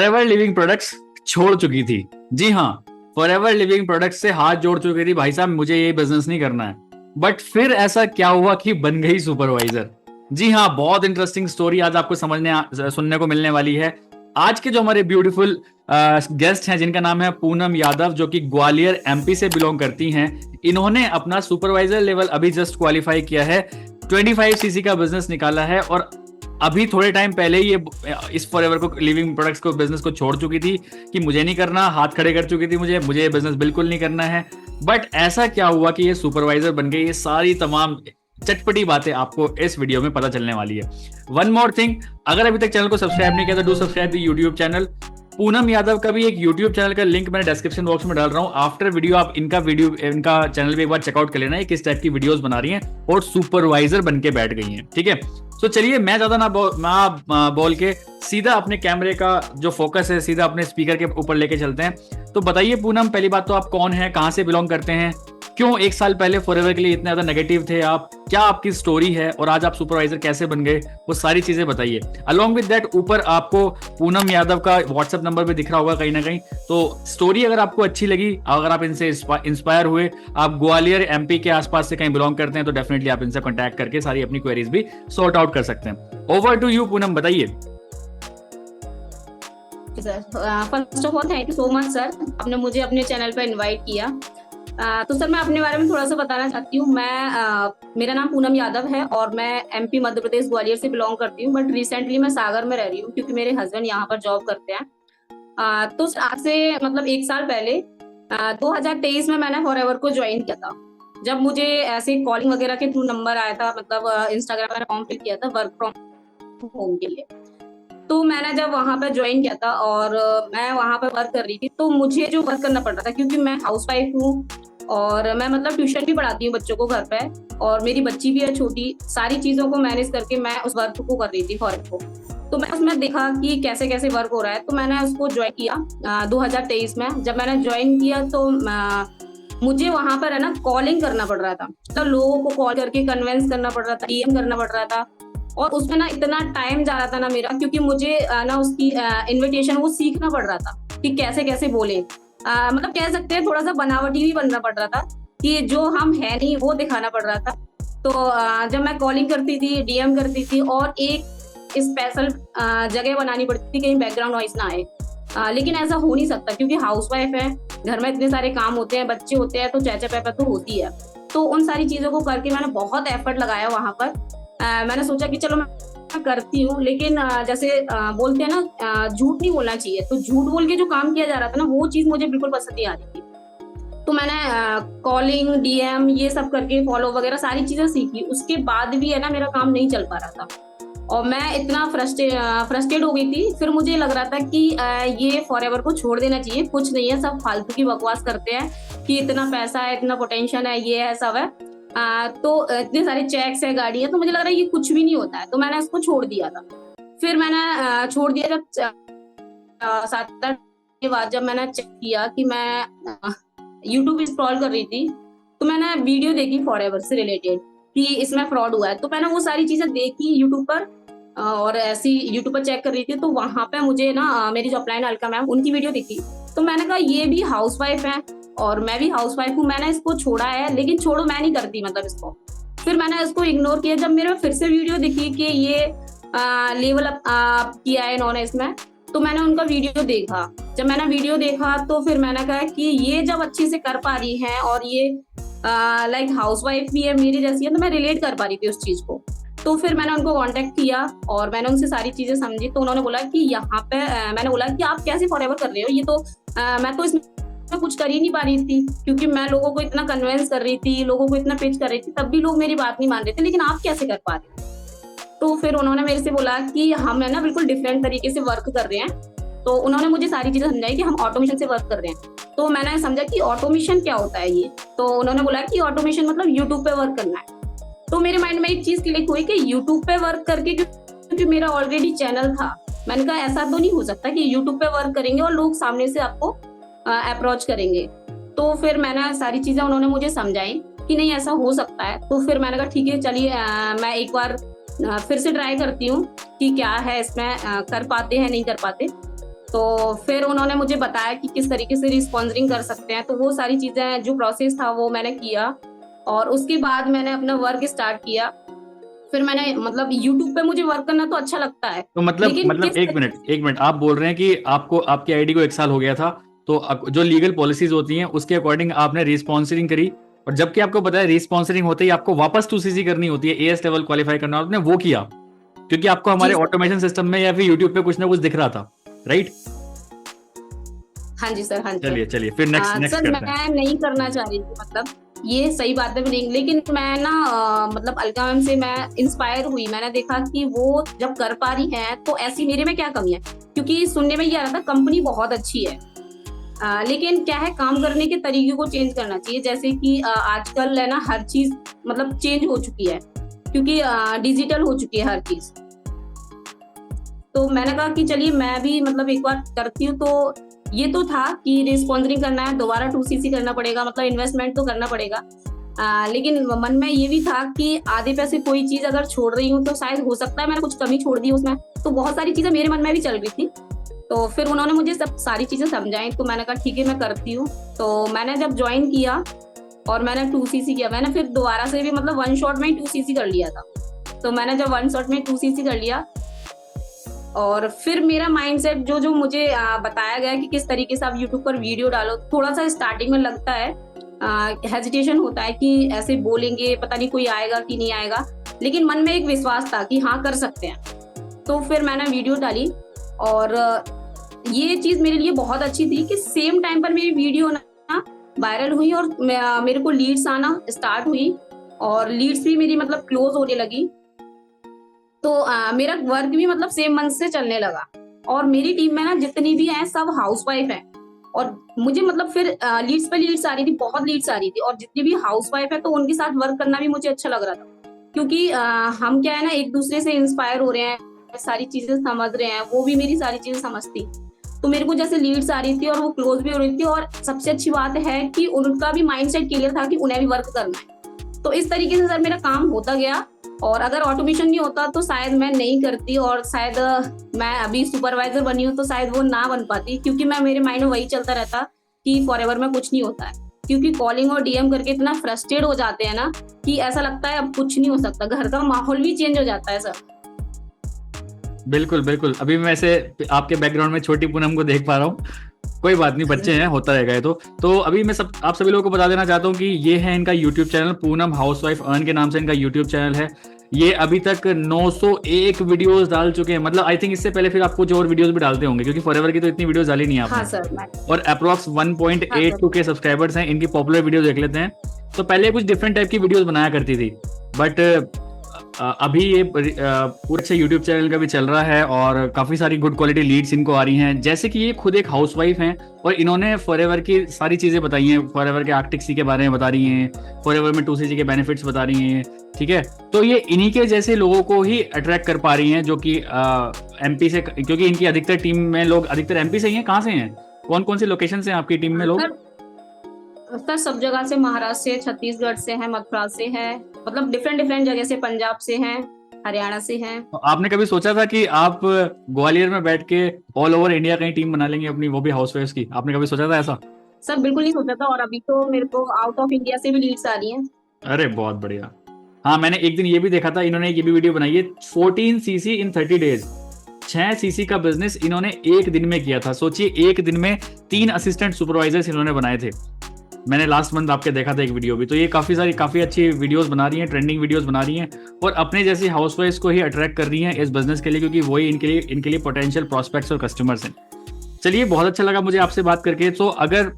Forever living products छोड़ चुकी थी। जी हाँ, फॉरएवर लिविंग प्रोडक्ट्स से हाथ जोड़ चुकी थी, भाई साहब मुझे ये बिजनेस नहीं करना है। बट फिर ऐसा क्या हुआ कि बन गई सुपरवाइजर। जी हाँ, बहुत इंटरेस्टिंग स्टोरी आज आपको सुनने को मिलने वाली है। आज के जो हमारे ब्यूटीफुल गेस्ट हैं, जिनका नाम है पूनम यादव, जो कि ग्वालियर एमपी से बिलोंग करती हैं। इन्होंने अपना सुपरवाइजर लेवल अभी जस्ट क्वालिफाई किया है, 25 सीसी का बिजनेस निकाला है, और अभी थोड़े टाइम पहले ही ये इस फॉरएवर को लिविंग प्रोडक्ट्स को बिजनेस को छोड़ चुकी थी कि मुझे नहीं करना, हाथ खड़े कर चुकी थी, मुझे ये बिजनेस बिल्कुल नहीं करना है। बट ऐसा क्या हुआ कि ये सुपरवाइजर बन गई, ये सारी तमाम चटपटी बातें आपको इस वीडियो में पता चलने वाली है। वन मोर थिंग, अगर अभी तक चैनल को सब्सक्राइब नहीं किया तो do subscribe the YouTube channel. Poonam Yadav का भी एक यूट्यूब चैनल का लिंक मैंने डिस्क्रिप्शन बॉक्स में डाल रहा हूँ। आफ्टर वीडियो आप इनका चैनल पे एक बार चेकआउट कर लेना है, किस टाइप की वीडियोस बना रही हैं और सुपरवाइजर बन के बैठ गई हैं। ठीक है, तो चलिए मैं ज्यादा ना बोल के सीधा अपने कैमरे का जो फोकस है सीधा अपने स्पीकर के ऊपर लेके चलते हैं। तो बताइए पूनम, पहली बात तो आप कौन है, कहां से बिलोंग करते हैं, क्यों एक साल पहले फॉरएवर के लिए इतने ज्यादा नेगेटिव थे आप, क्या आपकी स्टोरी है और आज आप सुपरवाइजर कैसे बन गए, वो सारी चीजें बताइए। अलॉन्ग विद दैट ऊपर आपको पूनम यादव का व्हाट्सएप नंबर भी दिख रहा होगा कहीं ना कहीं। तो स्टोरी अगर आपको अच्छी लगी, अगर आप इनसे इंस्पायर हुए, आप ग्वालियर एमपी के आसपास से कहीं बिलोंग करते हैं, तो डेफिनेटली आप इनसे कॉन्टैक्ट करके सारी अपनी क्वेरीज भी सॉर्ट आउट कर सकते हैं। ओवर टू यू पूनम, बताइए। First of all thank you so much sir, आपने मुझे अपने चैनल पर इनवाइट किया। तो सर मैं अपने बारे में थोड़ा सा बताना चाहती हूँ। मेरा नाम पूनम यादव है और मैं एमपी मध्य प्रदेश ग्वालियर से बिलोंग करती हूँ, बट रिसेंटली मैं सागर में रह रही हूँ क्योंकि मेरे हस्बैंड यहाँ पर जॉब करते हैं। तो आज से मतलब एक साल पहले 2023 में मैंने फॉरएवर को ज्वाइन किया था। जब मुझे ऐसे कॉलिंग वगैरह के थ्रू नंबर आया था, मतलब इंस्टाग्राम पर फॉर्म फिल किया था वर्क फ्रॉम होम के लिए, तो मैंने जब वहां पर ज्वाइन किया था और मैं वहां पर वर्क कर रही थी, तो मुझे जो वर्क करना पड़ रहा था, क्योंकि मैं हाउसवाइफ हूँ और मैं मतलब ट्यूशन भी पढ़ाती हूँ बच्चों को घर पे, और मेरी बच्ची भी है छोटी, सारी चीजों को मैनेज करके मैं उस वर्क को कर रही थी फॉरन को। तो मैं उसमें देखा कि कैसे कैसे वर्क हो रहा है, तो मैंने उसको ज्वाइन किया 2023 में। जब मैंने ज्वाइन किया तो मुझे वहां पर है ना कॉलिंग करना पड़ रहा था, तो लोगों को कॉल करके कन्विंस करना पड़ रहा था, डीएम करना पड़ रहा था, और उसमें ना इतना टाइम जा रहा था ना मेरा, क्योंकि मुझे ना उसकी इनविटेशन वो सीखना पड़ रहा था कि कैसे कैसे बोले। मतलब कह सकते हैं थोड़ा सा बनावटी भी बनना पड़ रहा था कि जो हम है नहीं वो दिखाना पड़ रहा था। तो जब मैं कॉलिंग करती थी, डीएम करती थी, और एक स्पेशल जगह बनानी पड़ती थी कहीं बैकग्राउंड नॉइस ना आए। लेकिन ऐसा हो नहीं सकता क्योंकि हाउसवाइफ है, घर में इतने सारे काम होते हैं, बच्चे होते हैं, तो चहचा पहपा तो होती है। तो उन सारी चीजों को करके मैंने बहुत एफर्ट लगाया वहां पर। मैंने सोचा कि चलो मैं करती हूँ, लेकिन जैसे बोलते हैं ना झूठ नहीं बोलना चाहिए, तो झूठ बोल के जो काम किया जा रहा था ना वो चीज मुझे बिल्कुल पसंद नहीं आ रही थी। तो मैंने कॉलिंग, डीएम, ये सब करके फॉलो वगैरह सारी चीजें सीखी। उसके बाद भी है ना मेरा काम नहीं चल पा रहा था और मैं इतना फ्रस्ट्रेट हो गई थी। फिर मुझे लग रहा था कि ये फॉरएवर को छोड़ देना चाहिए, कुछ नहीं है, सब फालतू की बकवास करते हैं कि इतना पैसा है, इतना पोटेंशियल है, ये है, सब है। तो इतने सारे चेक्स है, गाड़ी है, तो मुझे लग रहा है ये कुछ भी नहीं होता है, तो मैंने इसको छोड़ दिया था। फिर मैंने छोड़ दिया जब 7-8 के बाद, जब मैंने चेक किया कि मैं यूट्यूब स्क्रॉल कर रही थी, तो मैंने वीडियो देखी फॉरएवर से रिलेटेड कि इसमें फ्रॉड हुआ है। तो मैंने वो सारी चीजें देखी यूट्यूब पर, और ऐसी यूट्यूब पर चेक कर रही थी, तो वहां पे मुझे ना मेरी जो अपलाइन अलका मैम, उनकी वीडियो दिखी। तो मैंने कहा ये भी हाउसवाइफ है और मैं भी हाउसवाइफ हूँ, मैंने इसको छोड़ा है, लेकिन छोड़ो मैं नहीं करती मतलब इसको। फिर मैंने इसको इग्नोर किया। जब मेरे फिर से वीडियो दिखी कि ये लेवल अप किया है इन्होंने इसमें, तो मैंने उनका वीडियो देखा। जब मैंने वीडियो देखा तो फिर मैंने कहा कि ये जब अच्छे से कर पा रही है और ये लाइक हाउसवाइफ भी है मेरी जैसी है, तो मैं रिलेट कर पा रही थी उस चीज को। तो फिर मैंने उनको कांटेक्ट किया और मैंने उनसे सारी चीजें समझी। तो उन्होंने बोला कि यहाँ पे मैंने बोला कि आप कैसे फॉरएवर कर रहे हो, ये तो मैं तो इसमें कुछ कर ही नहीं पा रही थी, क्योंकि मैं लोगों को इतना कन्विंस कर रही थी, लोगों को इतना पिच कर रही थी, तब भी लोग मेरी बात नहीं मान रहे थे, लेकिन आप कैसे कर पा रहे हो। तो फिर उन्होंने मेरे से बोला कि हम है ना बिल्कुल डिफरेंट तरीके से वर्क कर रहे हैं। तो उन्होंने मुझे सारी चीजें समझाई कि हम ऑटोमेशन से वर्क कर रहे हैं। तो मैंने समझा कि ऑटोमेशन क्या होता है ये। तो उन्होंने बोला कि ऑटोमेशन मतलब यूट्यूब पे वर्क करना है। तो मेरे माइंड में एक चीज क्लिक हुई कि यूट्यूब पे वर्क करके, क्योंकि मेरा ऑलरेडी चैनल था, मैंने कहा ऐसा तो नहीं हो सकता कि यूट्यूब पे वर्क करेंगे और लोग सामने से आपको अप्रोच करेंगे। तो फिर मैंने सारी चीजें उन्होंने मुझे समझाई कि नहीं ऐसा हो सकता है। तो फिर मैंने कहा ठीक है चलिए मैं एक बार फिर से ट्राई करती हूँ कि क्या है इसमें, कर पाते हैं नहीं कर पाते। तो फिर उन्होंने मुझे बताया कि किस तरीके से रिस्पॉन्सरिंग कर सकते हैं, तो वो सारी चीजें जो प्रोसेस था वो मैंने किया और उसके बाद मैंने अपना वर्क स्टार्ट किया। फिर मैंने मतलब यूट्यूब पे मुझे वर्क करना तो अच्छा लगता है, तो मतलब लेकिन मतलब एक मिनट आप बोल रहे हैं कि आपको आपकी आईडी को 1 साल हो गया था, तो जो लीगल पॉलिसीज होती हैं उसके अकॉर्डिंग आपने रिस्पॉन्सरिंग करी, और जबकि आपको पता है रिस्पॉन्सरिंग होते ही आपको वापस 2cc करनी होती है, एएस लेवल क्वालिफाई करना, आपने वो किया क्योंकि आपको हमारे जी सर। ऑटोमेशन सिस्टम में या फिर यूट्यूब पे कुछ ना कुछ दिख रहा था, राइट? हाँ जी सर, हाँ जी चलिए सर। चलिए फिर नेक्स्ट सर करते हैं। मैं नहीं करना चाह रही थी, मतलब ये सही बात है, नहीं, लेकिन मैं ना मतलब अलका मैम से मैं इंस्पायर हुई। मैंने देखा कि वो जब कर पा रही हैं तो ऐसी मेरे में क्या कमी है, क्योंकि सुनने में ये आ रहा था कंपनी बहुत अच्छी है, लेकिन क्या है काम करने के तरीके को चेंज करना चाहिए। जैसे कि आजकल है ना हर चीज मतलब चेंज हो चुकी है, क्योंकि डिजिटल हो चुकी है हर चीज। तो मैंने कहा कि चलिए मैं भी मतलब एक बार करती हूँ। तो ये तो था कि रिस्पॉन्सरिंग करना है, दोबारा 2cc करना पड़ेगा, मतलब इन्वेस्टमेंट तो करना पड़ेगा। लेकिन मन में ये भी था कि आधे पैसे कोई चीज अगर छोड़ रही हूँ तो शायद हो सकता है मैंने कुछ कमी छोड़ दी उसमें। तो बहुत सारी चीजें मेरे मन में भी चल रही थी। तो फिर उन्होंने मुझे सब सारी चीजें समझाई, तो मैंने कहा ठीक है मैं करती हूँ। तो मैंने जब ज्वाइन किया और मैंने 2cc किया, मैंने फिर दोबारा से भी मतलब वन शॉट में ही 2cc कर लिया था। तो मैंने जब वन शॉट में 2cc कर लिया और फिर मेरा माइंडसेट जो जो मुझे बताया गया कि किस तरीके से आप यूट्यूब पर वीडियो डालो, थोड़ा सा स्टार्टिंग में लगता है, हेजिटेशन होता है कि ऐसे बोलेंगे पता नहीं कोई आएगा कि नहीं आएगा, लेकिन मन में एक विश्वास था कि हाँ कर सकते हैं। तो फिर मैंने वीडियो डाली और ये चीज मेरे लिए बहुत अच्छी थी कि सेम टाइम पर मेरी वीडियो ना वायरल हुई और मेरे को लीड्स आना स्टार्ट हुई और लीड्स भी मेरी मतलब क्लोज होने लगी। तो मेरा वर्क भी मतलब सेम मंथ से चलने लगा और मेरी टीम में ना जितनी भी हैं सब हाउसवाइफ हैं और मुझे मतलब फिर लीड्स पे लीड्स आ रही थी, बहुत लीड्स आ रही थी और जितनी भी हाउसवाइफ है तो उनके साथ वर्क करना भी मुझे अच्छा लग रहा था, क्योंकि हम क्या है ना एक दूसरे से इंस्पायर हो रहे हैं, सारी चीजें समझ रहे हैं, वो भी मेरी सारी चीजें समझती। तो मेरे को जैसे लीड्स आ रही थी और वो क्लोज भी हो रही थी और सबसे अच्छी बात है कि उनका भी माइंडसेट क्लियर था कि उन्हें भी वर्क करना है। तो इस तरीके से सर मेरा काम होता गया और अगर ऑटोमेशन नहीं होता तो शायद मैं नहीं करती और शायद मैं अभी सुपरवाइजर बनी हूँ तो शायद वो ना बन पाती, क्योंकि मैं मेरे माइंड में वही चलता रहता कि फॉरएवर में कुछ नहीं होता है, क्योंकि कॉलिंग और डीएम करके इतना फ्रस्ट्रेट हो जाते हैं ना कि ऐसा लगता है अब कुछ नहीं हो सकता, घर का माहौल भी चेंज हो जाता है सर। बिल्कुल बिल्कुल, अभी मैं ऐसे आपके बैकग्राउंड में छोटी पूनम को देख पा रहा हूँ, कोई बात नहीं, बच्चे हैं, होता रहेगा ये तो अभी मैं आप सभी लोगों को बता देना चाहता हूँ कि ये है इनका YouTube channel, Poonam housewife earn के नाम से इनका यूट्यूब चैनल है। ये अभी तक 901 वीडियोस डाल चुके हैं, मतलब आई थिंक इससे पहले फिर आप कुछ और वीडियोस भी डालते होंगे क्योंकि फॉरएवर की तो इतनी वीडियोस डाली नहीं आपने। हाँ सर, और अप्रोक्स 1.82 के सब्सक्राइबर्स हैं। इनकी पॉपुलर वीडियो देख लेते हैं। तो पहले कुछ डिफरेंट टाइप की वीडियोस बनाया करती थी, बट अभी ये पूरे अच्छे यूट्यूब चैनल का भी चल रहा है और काफी सारी गुड क्वालिटी लीड्स इनको आ रही हैं। जैसे कि ये खुद एक हाउसवाइफ हैं और इन्होंने फॉरएवर की सारी चीजें बताई हैं, फॉरएवर के आर्कटिक सी के बारे में बता रही हैं, फॉरएवर में 2cc के बेनिफिट्स बता रही हैं, ठीक है। तो ये इन्हीं के जैसे लोगों को ही अट्रैक्ट कर पा रही हैं जो कि एमपी से, क्योंकि इनकी अधिकतर टीम में लोग अधिकतर एमपी से ही हैं। कहाँ से हैं, कौन कौन सी लोकेशन से हैं आपकी टीम में लोग? सर सब जगह से, महाराष्ट्र से, छत्तीसगढ़ से है, मथुरा से है, मतलब डिफरेंट डिफरेंट जगह से, पंजाब से हैं, हरियाणा से हैं। तो आपने कभी सोचा था कि आप ग्वालियर में बैठ के ऑल ओवर इंडिया कहीं टीम बना लेंगे अपनी, वो भी हाउसवाइफ्स की? आपने कभी सोचा था ऐसा? सर बिल्कुल नहीं सोचा था और अभी तो मेरे को आउट ऑफ इंडिया से भी लीड्स आ रही हैं। अरे बहुत बढ़िया। हाँ, मैंने एक दिन ये भी देखा था, इन्होंने ये भी वीडियो बनाई है, 14cc इन 30 डेज। 6cc का बिजनेस इन्होंने एक दिन में किया था। सोचिए, एक दिन में 3 असिस्टेंट सुपरवाइजर्स इन्होंने बनाए थे। मैंने लास्ट मंथ आपके देखा था एक वीडियो भी। तो ये काफी अच्छी वीडियोस बना रही हैं, ट्रेंडिंग वीडियोस बना रही हैं और अपने जैसी हाउसवाइफ्स को ही अट्रैक्ट कर रही हैं इस बिजनेस के लिए, क्योंकि वही इनके लिए पोटेंशियल प्रॉस्पेक्ट्स और कस्टमर्स हैं। चलिए, बहुत अच्छा लगा मुझे आपसे बात करके। तो अगर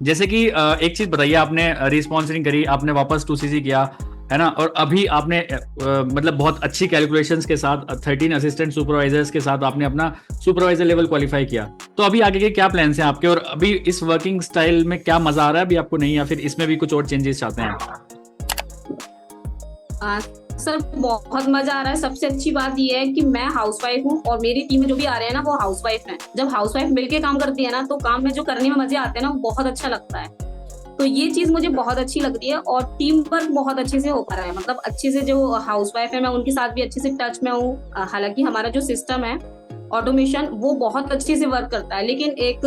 जैसे कि एक चीज बताइए, आपने रिस्पॉन्सरिंग करी, आपने वापस 2cc किया, है ना, और अभी आपने मतलब बहुत अच्छी कैलकुलेशंस के साथ 13 असिस्टेंट सुपरवाइजर्स के साथ आपने अपना सुपरवाइजर लेवल क्वालिफाई किया। तो अभी आगे के क्या प्लान्स हैं आपके, और अभी इस वर्किंग स्टाइल में क्या मजा आ रहा है अभी आपको, नहीं, या फिर इसमें भी कुछ और चेंजेस चाहते हैं? सर बहुत मजा आ रहा है। सबसे अच्छी बात यह है कि मैं हाउसवाइफ हूँ और मेरी टीम में जो भी आ रहे हैं ना वो हाउसवाइफ हैं। जब हाउसवाइफ मिलके काम करती है ना तो काम में जो करने में मजे आते हैं ना वो बहुत अच्छा लगता है। तो ये चीज मुझे बहुत अच्छी लगती है और टीम वर्क बहुत अच्छे से हो पा रहा है, मतलब अच्छे से जो हाउसवाइफ है मैं उनके साथ भी अच्छे से टच में हूँ। हालांकि हमारा जो सिस्टम है ऑटोमेशन वो बहुत अच्छे से वर्क करता है, लेकिन एक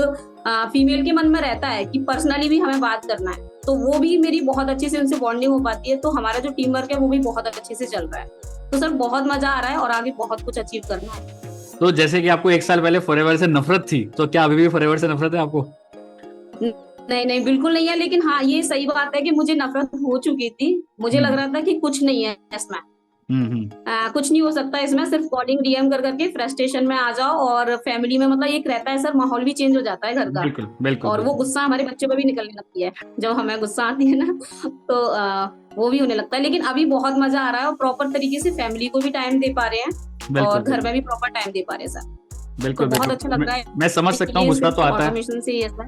फीमेल के मन में रहता है कि पर्सनली भी हमें बात करना है, तो वो भी मेरी बहुत अच्छे से उनसे बॉन्डिंग हो पाती है, तो हमारा जो टीम वर्क है वो भी बहुत अच्छे से चल रहा है। तो सर बहुत मजा आ रहा है और आगे बहुत कुछ अचीव करना है। तो जैसे कि आपको 1 साल पहले फॉरएवर से नफरत थी, तो क्या अभी भी फॉरएवर से नफरत है आपको? नहीं नहीं, बिल्कुल नहीं है, लेकिन हाँ ये सही बात है कि मुझे नफरत हो चुकी थी। मुझे लग रहा था कि कुछ नहीं है इसमें, कुछ नहीं हो सकता इसमें, सिर्फ कॉलिंग डीएम कर करके फ्रस्ट्रेशन में आ जाओ, और फैमिली में मतलब एक रहता है सर, माहौल भी चेंज हो जाता है घर का। बिल्कुल बिल्कुल और वो बिल्कुल। गुस्सा हमारे बच्चों पे भी निकलने लगती है, जब हमें गुस्सा आती है ना तो वो भी होने लगता है। लेकिन अभी बहुत मजा आ रहा है और प्रॉपर तरीके से फैमिली को भी टाइम दे पा रहे हैं बिल्कुल और घर बिल्कुल में भी प्रॉपर टाइम दे पा रहे हैं सर। तो बिल्कुल बहुत बिल्कुल। अच्छा लग रहा है मैं समझ कि सकता हूँ, ये गुस्सा सिर्फ तो आता है। ऑटोमेशन से ही ऐसा।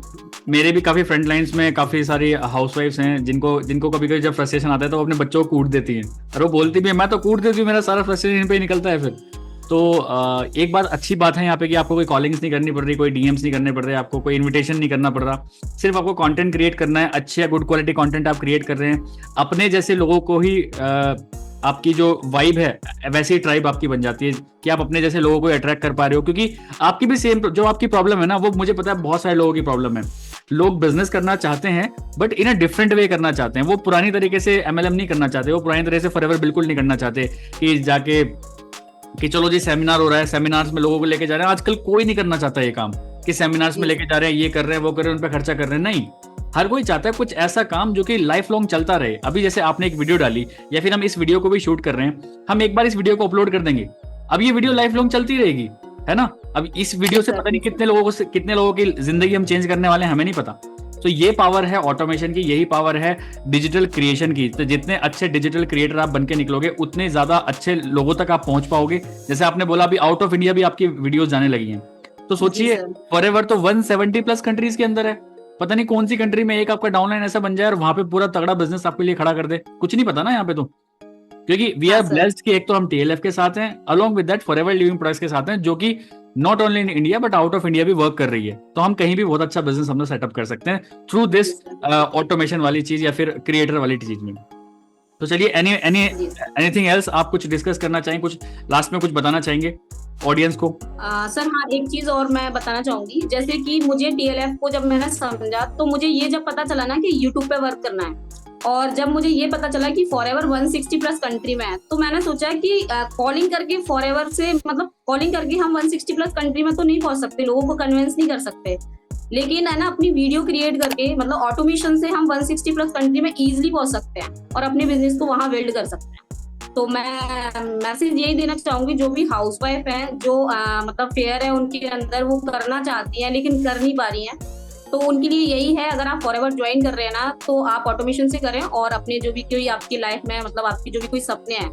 मेरे भी काफी फ्रंट लाइन्स में काफी सारी हाउसवाइफ्स हैं जिनको जिनको कभी कभी जब फ्रस्ट्रेशन आता है तो वो अपने बच्चों को कूट देती हैं, और वो बोलती भी है मैं तो कूट देती हूँ, मेरा सारा फ्रस्ट्रेशन पे ही निकलता है फिर। तो एक बात अच्छी बात है यहाँ पे कि आपको कोई कॉलिंग्स नहीं करनी पड़ रही, कोई डीएम्स नहीं करने पड़ रहे, आपको कोई इन्विटेशन नहीं करना पड़ रहा, सिर्फ आपको कंटेंट क्रिएट करना है। अच्छे गुड क्वालिटी कंटेंट आप क्रिएट कर रहे हैं, अपने जैसे लोगों को ही आपकी जो वाइब है वैसी ट्राइब आपकी बन जाती है कि आप अपने जैसे लोगों को अट्रैक्ट कर पा रहे हो, क्योंकि आपकी भी सेम जो आपकी प्रॉब्लम है ना, वो मुझे पता है बहुत सारे लोगों की प्रॉब्लम है। लोग बिजनेस करना चाहते हैं but in a different way करना चाहते हैं, वो पुरानी तरीके से एमएलएम नहीं करना चाहते, वो पुरानी तरह से फॉरएवर बिल्कुल नहीं करना चाहते कि जाके कि चलो जी सेमिनार हो रहा है, सेमिनार्स में लोगों को लेके जा रहे हैं। आजकल कोई नहीं करना चाहता ये काम कि सेमिनार्स में लेके जा रहे हैं, ये कर रहे हैं, वो कर रहे हैं, उन पर खर्चा कर रहे हैं। नहीं, हर कोई चाहता है कुछ ऐसा काम जो कि लाइफ लॉन्ग चलता रहे। अभी जैसे आपने एक वीडियो डाली या फिर हम इस वीडियो को भी शूट कर रहे हैं, हम एक बार इस वीडियो को अपलोड कर देंगे, अब ये वीडियो लाइफ लॉन्ग चलती रहेगी, है ना। अब इस वीडियो से पता नहीं कितने लोगों की जिंदगी हम चेंज करने वाले हैं, हमें नहीं पता। तो ये पावर है ऑटोमेशन की, यही पावर है डिजिटल क्रिएशन की। तो जितने अच्छे डिजिटल क्रिएटर आप बन के निकलोगे, उतने ज्यादा अच्छे लोगों तक आप पहुंच पाओगे। जैसे आपने बोला अभी आउट ऑफ इंडिया भी आपकी वीडियोस जाने लगी हैं, तो सोचिए फॉरएवर तो 170+ कंट्रीज के अंदर है। पता नहीं कौन सी कंट्री में एक आपका डाउनलाइन ऐसा बन जाए और वहां पे पूरा तगड़ा बिजनेस आपके लिए खड़ा कर दे, कुछ नहीं पता ना यहाँ पे तो। क्योंकि वी आर ब्लेस्ड कि एक तो हम टीएलएफ के साथ हैं, along with that forever living products के साथ हैं, जो कि not only in India but out of India भी वर्क कर रही है। तो हम कहीं भी बहुत अच्छा बिजनेस हम सेटअप कर सकते हैं थ्रू दिस ऑटोमेशन वाली चीज या फिर क्रिएटर वाली चीज में। तो चलिए एनीथिंग एल्स आप कुछ डिस्कस करना चाहेंगे, कुछ लास्ट में कुछ बताना चाहेंगे ऑडियंस को? सर हाँ, एक चीज और मैं बताना चाहूंगी, जैसे कि मुझे टीएलएफ को जब मैंने समझा तो मुझे ये जब पता चला ना कि यूट्यूब पे वर्क करना है, और जब मुझे ये पता चला कि फॉरएवर 160+ कंट्री में है, तो मैंने सोचा कि कॉलिंग करके फॉरएवर से मतलब कॉलिंग करके हम 160+ कंट्री में तो नहीं पहुंच सकते, लोगों को कन्विंस नहीं कर सकते, लेकिन है ना अपनी वीडियो क्रिएट करके मतलब ऑटोमेशन से हम 160+ कंट्री में इजीली पहुंच सकते हैं और अपने बिजनेस को वहां बिल्ड कर सकते हैं। तो मैं मैसेज यही देना चाहूंगी, जो भी हाउसवाइफ है, जो मतलब फेयर है उनके अंदर, वो करना चाहती हैं लेकिन कर नहीं पा रही हैं, तो उनके लिए यही है, अगर आप फॉरएवर ज्वाइन कर रहे हैं ना, तो आप ऑटोमेशन से करें और अपने जो भी कोई आपकी लाइफ में मतलब आपकी जो भी कोई सपने हैं,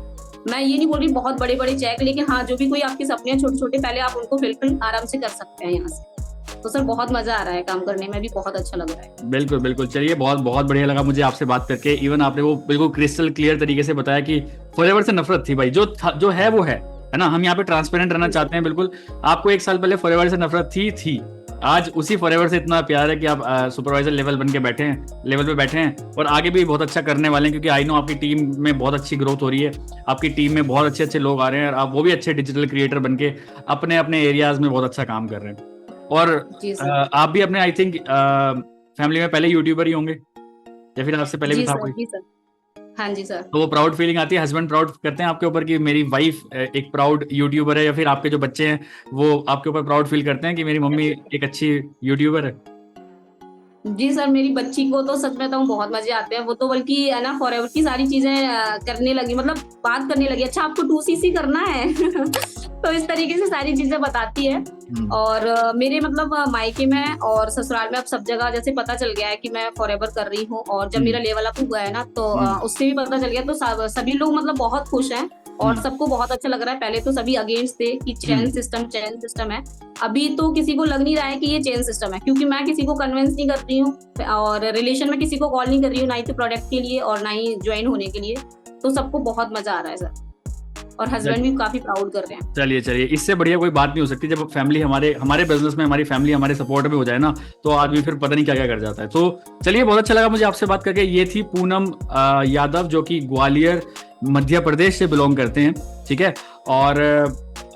मैं ये नहीं बोल रही बहुत बड़े बड़े चेक, लेकिन हाँ जो भी कोई आपके सपने हैं छोटे छोटे, पहले आप उनको फिलफिल आराम से कर सकते हैं यहाँ से। तो सर बहुत मजा आ रहा है, काम करने में भी बहुत अच्छा लग रहा है। बिल्कुल बिल्कुल। चलिए बहुत बहुत बढ़िया लगा मुझे आपसे बात करके। इवन आपने वो बिल्कुल क्रिस्टल क्लियर तरीके से बताया कि फॉरएवर से नफरत थी भाई, जो है वो है ना। हम यहाँ पे ट्रांसपेरेंट रहना चाहते हैं। बिल्कुल आपको 1 साल पहले फॉरएवर से नफरत थी, आज उसी फॉरएवर से इतना प्यार है कि आप सुपरवाइजर लेवल पे बैठे हैं और आगे भी बहुत अच्छा करने वाले हैं, क्योंकि आई नो आपकी टीम में बहुत अच्छी ग्रोथ हो रही है, आपकी टीम में बहुत अच्छे अच्छे लोग आ रहे हैं और आप वो भी अच्छे डिजिटल क्रिएटर बन के अपने अपने एरियाज में बहुत अच्छा काम कर रहे हैं। और आप भी अपने आई थिंक फैमिली में पहले यूट्यूबर ही होंगे या फिर आपसे पहले भी था कोई? जी सर। हाँ जी सर। तो वो प्राउड फीलिंग आती है, हस्बैंड प्राउड करते हैं आपके ऊपर कि मेरी वाइफ एक प्राउड यूट्यूबर है, या फिर आपके जो बच्चे हैं वो आपके ऊपर प्राउड फील करते हैं कि मेरी मम्मी एक अच्छी यूट्यूबर है? जी सर, मेरी बच्ची को तो सच में बताऊं बहुत मजे आते हैं, वो तो बल्कि है ना फॉरएवर की सारी चीजें करने लगी, मतलब बात करने लगी, अच्छा आपको 2cc करना है तो इस तरीके से सारी चीजें बताती है। और मेरे मतलब मायके में और ससुराल में अब सब जगह जैसे पता चल गया है कि मैं फॉरएवर कर रही हूँ, और जब मेरा लेवल अप हुआ है ना तो उससे भी पता चल गया, तो सभी लोग मतलब बहुत खुश हैं और सबको बहुत अच्छा लग रहा है। पहले तो सभी अगेंस्ट थे कि चेन सिस्टम है, अभी तो किसी को लग नहीं रहा है कि ये चेन सिस्टम है, क्योंकि मैं किसी को कन्विंस नहीं कर रही हूँ और रिलेशन में किसी को कॉल नहीं कर रही हूँ, ना ही तो प्रोडक्ट के लिए और ना ही ज्वाइन होने के लिए। तो सबको बहुत मजा आ रहा है सर, और हस्बैंड भी काफी प्राउड कर रहे हैं। चलिए इससे बढ़िया कोई बात नहीं हो सकती। जब फैमिली हमारे बिजनेस में हमारी फैमिली हमारे सपोर्ट में हो जाए ना, तो आदमी फिर पता नहीं क्या क्या कर जाता है। तो चलिए बहुत अच्छा लगा मुझे आपसे बात करके। ये थी पूनम यादव, जो कि ग्वालियर मध्य प्रदेश से बिलोंग करते हैं, ठीक है। और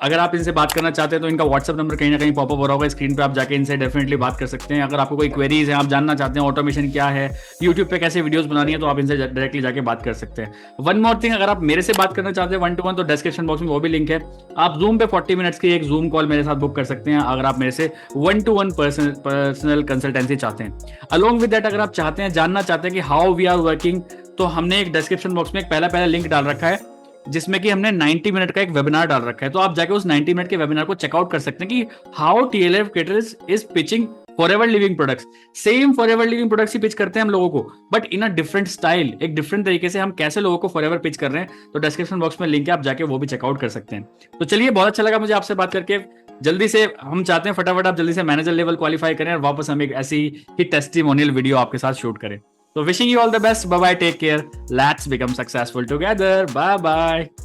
अगर आप इनसे बात करना चाहते हैं तो इनका व्हाट्सएप नंबर कहीं ना कहीं पॉपअप हो रहा होगा स्क्रीन पे, आप जाके इनसे डेफिनेटली बात कर सकते हैं। अगर आपको कोई क्वेरीज है, आप जानना चाहते हैं ऑटोमेशन क्या है, यूट्यूब पे कैसे वीडियोस बनानी है, तो आप इनसे डायरेक्टली जाके बात कर सकते हैं। वन मोर थिंग, अगर आप मेरे से बात करना चाहते हैं 1-to-1 तो डिस्क्रिप्शन बॉक्स में वो भी लिंक है। आप जूम पे 40 मिनट्स की एक जूम कॉल मेरे साथ बुक कर सकते हैं अगर आप मेरे से 1-to-1 पर्सनल कंसल्टेंसी चाहते हैं। अलोंग विद दैट, अगर आप चाहते हैं, जानना चाहते हैं कि हाउ वी आर वर्किंग, तो हमने एक डिस्क्रिप्शन बॉक्स में एक पहला लिंक डाल रखा है जिसमें कि हमने 90 मिनट का एक वेबिनार डाल रखा है। तो आप जाके उस 90 मिनट के वेबिनार को चेकआउट कर सकते हैं कि how TLF catalyst is pitching forever living products. Same forever living products he pitch करते हैं हम लोगों को, but in a different style, एक डिफरेंट तरीके से हम कैसे लोगों को फॉरएवर पिच कर रहे हैं। तो डिस्क्रिप्शन बॉक्स में लिंक है, आप जाके वो भी चेकआउट कर सकते हैं। तो चलिए, बहुत अच्छा लगा मुझे आपसे बात करके। जल्दी से हम चाहते हैं फटाफट आप जल्दी से मैनेजर लेवल क्वालिफाई करें और वापस हम एक ऐसी ही टेस्टिमोनियल वीडियो आपके साथ शूट करें। So wishing you all the best. Bye bye. Take care. Let's become successful together. Bye bye.